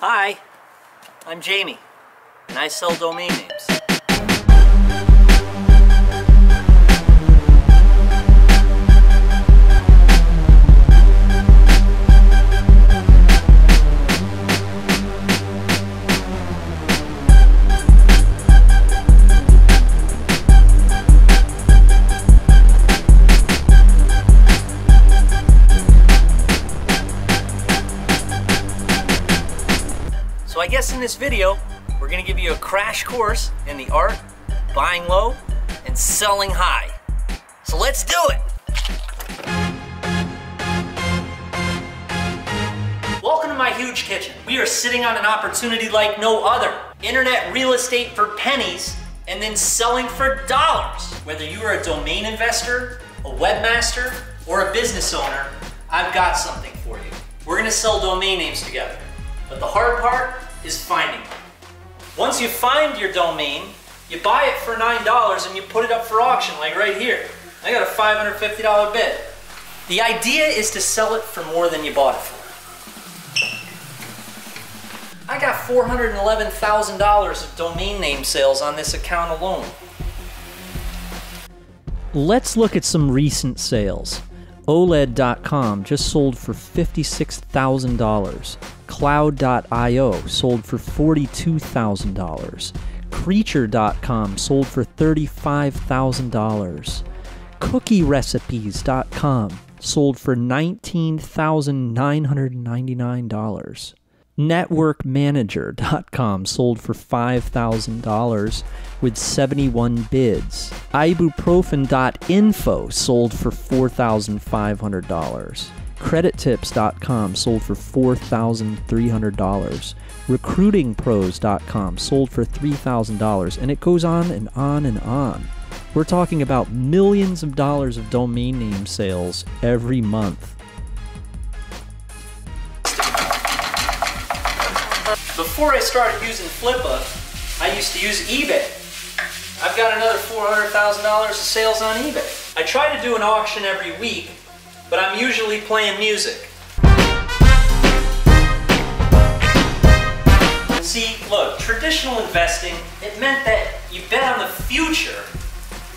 Hi, I'm Jamie, and I sell domain names. So I guess in this video, we're gonna give you a crash course in the art of buying low and selling high. So let's do it. Welcome to my huge kitchen. We are sitting on an opportunity like no other. Internet real estate for pennies and then selling for dollars. Whether you are a domain investor, a webmaster, or a business owner, I've got something for you. We're gonna sell domain names together. But the hard part is finding them. Once you find your domain, you buy it for $9 and you put it up for auction, like right here. I got a $550 bid. The idea is to sell it for more than you bought it for. I got $411,000 of domain name sales on this account alone. Let's look at some recent sales. OLED.com just sold for $56,000. Cloud.io sold for $42,000. Creature.com sold for $35,000. CookieRecipes.com sold for $19,999. NetworkManager.com sold for $5,000 with 71 bids. Ibuprofen.info sold for $4,500. CreditTips.com sold for $4,300. RecruitingPros.com sold for $3,000, and it goes on and on and on. We're talking about millions of dollars of domain name sales every month. Before I started using Flippa, I used to use eBay. I've got another $400,000 of sales on eBay. I try to do an auction every week, but I'm usually playing music. See, look, traditional investing, it meant that you bet on the future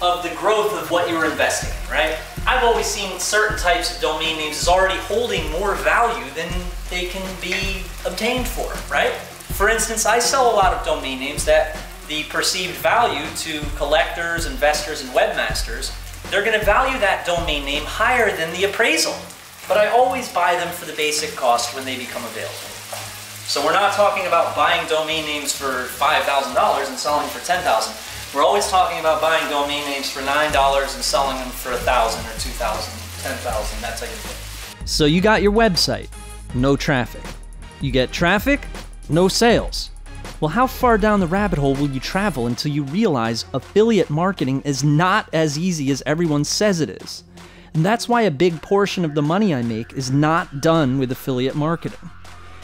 of the growth of what you were investing in, right? I've always seen certain types of domain names as already holding more value than they can be obtained for, right? For instance, I sell a lot of domain names that the perceived value to collectors, investors, and webmasters, they're gonna value that domain name higher than the appraisal. But I always buy them for the basic cost when they become available. So we're not talking about buying domain names for $5,000 and selling them for $10,000. We're always talking about buying domain names for $9 and selling them for $1,000 or $2,000, $10,000, that type of thing. So you got your website, no traffic. You get traffic, no sales. Well, how far down the rabbit hole will you travel until you realize affiliate marketing is not as easy as everyone says it is? And that's why a big portion of the money I make is not done with affiliate marketing.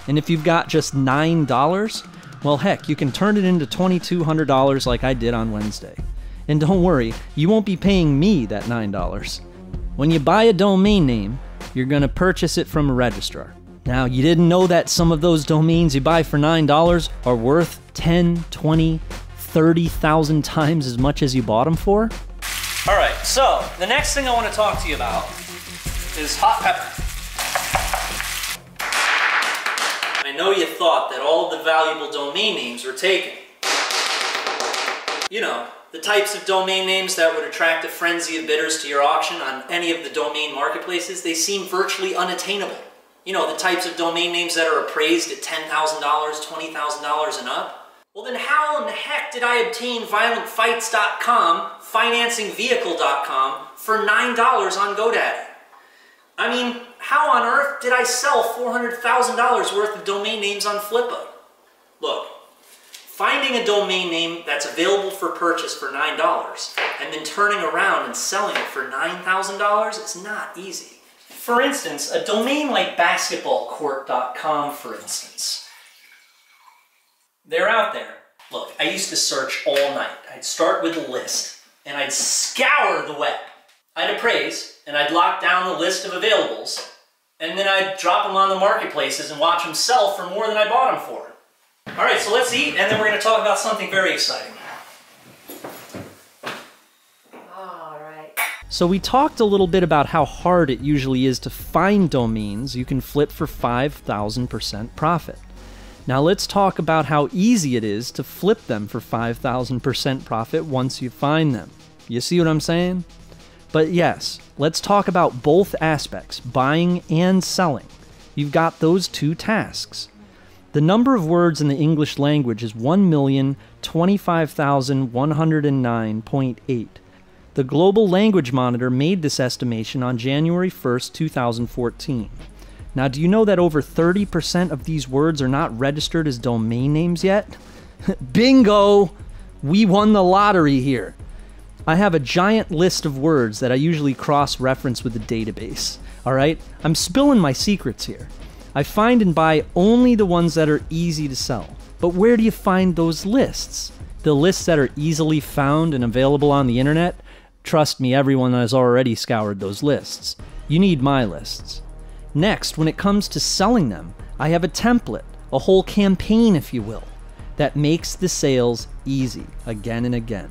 And if you've got just $9, well, heck, you can turn it into $2,200 like I did on Wednesday. And don't worry, you won't be paying me that $9. When you buy a domain name, you're going to purchase it from a registrar. Now, you didn't know that some of those domains you buy for $9 are worth 10, 20, 30,000 times as much as you bought them for? All right, so the next thing I want to talk to you about is hot pepper. I know you thought that all of the valuable domain names were taken. You know, the types of domain names that would attract a frenzy of bidders to your auction on any of the domain marketplaces, they seem virtually unattainable. You know, the types of domain names that are appraised at $10,000, $20,000 and up. Well then how in the heck did I obtain violentfights.com, financingvehicle.com for $9 on GoDaddy? I mean, how on earth did I sell $400,000 worth of domain names on Flippa? Look, finding a domain name that's available for purchase for $9 and then turning around and selling it for $9,000 is not easy. For instance, a domain like basketballcourt.com, for instance. They're out there. Look, I used to search all night. I'd start with a list, and I'd scour the web. I'd appraise, and I'd lock down the list of availables, and then I'd drop them on the marketplaces and watch them sell for more than I bought them for. All right, so let's eat, and then we're going to talk about something very exciting. All right. So we talked a little bit about how hard it usually is to find domains you can flip for 5,000% profit. Now let's talk about how easy it is to flip them for 5,000% profit once you find them. You see what I'm saying? But yes, let's talk about both aspects, buying and selling. You've got those two tasks. The number of words in the English language is 1,025,109.8. The Global Language Monitor made this estimation on January 1st, 2014. Now, do you know that over 30% of these words are not registered as domain names yet? Bingo! We won the lottery here. I have a giant list of words that I usually cross-reference with the database. Alright? I'm spilling my secrets here. I find and buy only the ones that are easy to sell. But where do you find those lists? The lists that are easily found and available on the internet? Trust me, everyone has already scoured those lists. You need my lists. Next, when it comes to selling them, I have a template, a whole campaign if you will, that makes the sales easy again and again.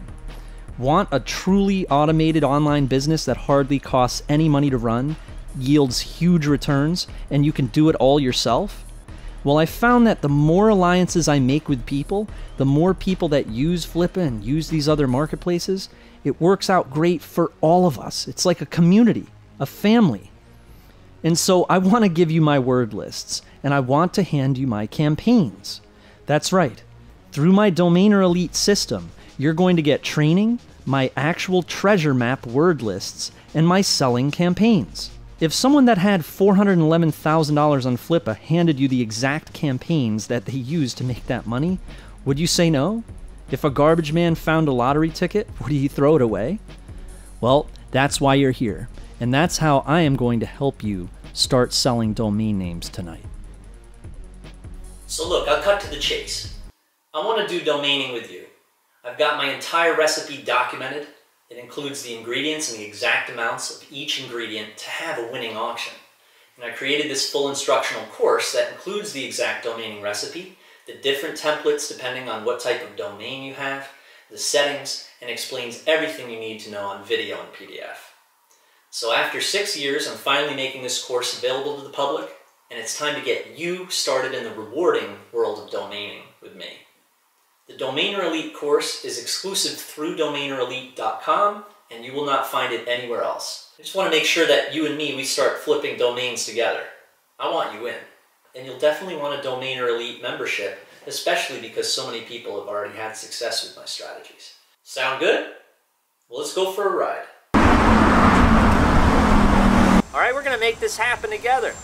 Want a truly automated online business that hardly costs any money to run, yields huge returns, and you can do it all yourself? Well, I found that the more alliances I make with people, the more people that use Flippa and use these other marketplaces, it works out great for all of us. It's like a community, a family. And so I want to give you my word lists, and I want to hand you my campaigns. That's right. Through my Domainer Elite system, you're going to get training, my actual treasure map word lists, and my selling campaigns. If someone that had $411,000 on Flippa handed you the exact campaigns that they used to make that money, would you say no? If a garbage man found a lottery ticket, would he throw it away? Well, that's why you're here, and that's how I am going to help you start selling domain names tonight. So look, I'll cut to the chase. I want to do domaining with you. I've got my entire recipe documented. It includes the ingredients and the exact amounts of each ingredient to have a winning auction. And I created this full instructional course that includes the exact domaining recipe, the different templates depending on what type of domain you have, the settings, and explains everything you need to know on video and PDF. So after 6 years, I'm finally making this course available to the public, and it's time to get you started in the rewarding world of domaining with me. The Domainer Elite course is exclusive through domainerelite.com, and you will not find it anywhere else. I just want to make sure that you and me, we start flipping domains together. I want you in. And you'll definitely want a Domainer Elite membership, especially because so many people have already had success with my strategies. Sound good? Well, let's go for a ride. Alright, we're going to make this happen together.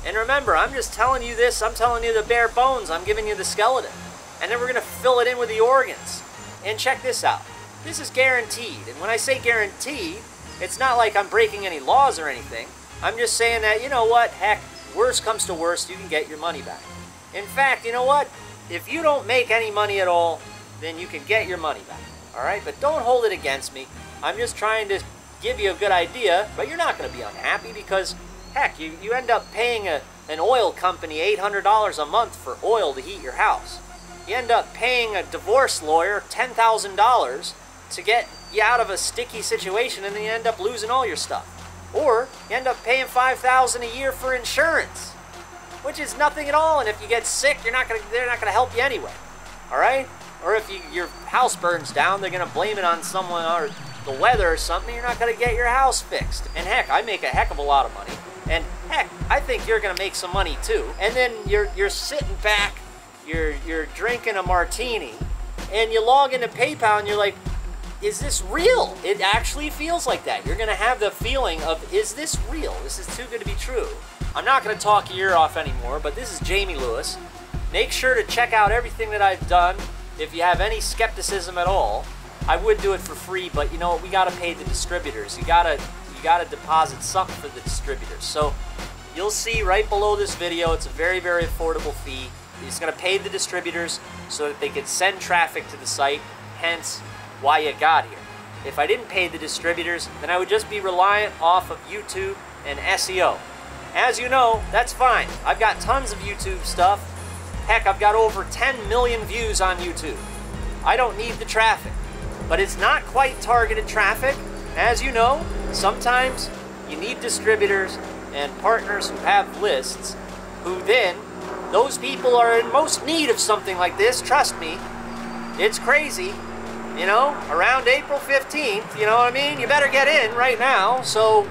And remember, I'm just telling you this, I'm telling you the bare bones, I'm giving you the skeleton. And then we're going to fill it in with the organs. And check this out. This is guaranteed. And when I say guaranteed, it's not like I'm breaking any laws or anything. I'm just saying that, you know what, heck, worst comes to worst, you can get your money back. In fact, you know what? If you don't make any money at all, then you can get your money back. Alright? But don't hold it against me. I'm just trying to give you a good idea, but you're not going to be unhappy because, heck, you end up paying an oil company $800 a month for oil to heat your house. You end up paying a divorce lawyer $10,000 to get you out of a sticky situation, and then you end up losing all your stuff. Or you end up paying $5,000 a year for insurance, which is nothing at all. And if you get sick, they're not gonna help you anyway. All right? Or if your house burns down, they're gonna blame it on someone or the weather or something. You're not gonna get your house fixed. And heck, I make a heck of a lot of money. And heck, I think you're gonna make some money too. And then you're sitting back. You're drinking a martini, and you log into PayPal, and you're like, is this real? It actually feels like that. You're going to have the feeling of, is this real? This is too good to be true. I'm not going to talk your ear off anymore, but this is Jammie Lewis. Make sure to check out everything that I've done. If you have any skepticism at all, I would do it for free, but you know what? We got to pay the distributors. You gotta deposit something for the distributors. So you'll see right below this video, it's a very, very affordable fee. You're just going to pay the distributors so that they can send traffic to the site, hence why you got here. If I didn't pay the distributors, then I would just be reliant off of YouTube and SEO. As you know, that's fine. I've got tons of YouTube stuff Heck, I've got over 10 million views on YouTube. I don't need the traffic. But it's not quite targeted traffic. As you know, sometimes you need distributors and partners who have lists, who then, those people are in most need of something like this. Trust me, it's crazy. You know, around April 15th, you know what I mean? You better get in right now. So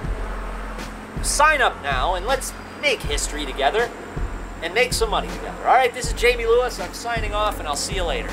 sign up now and let's make history together and make some money together. All right, this is Jamie Lewis. I'm signing off and I'll see you later.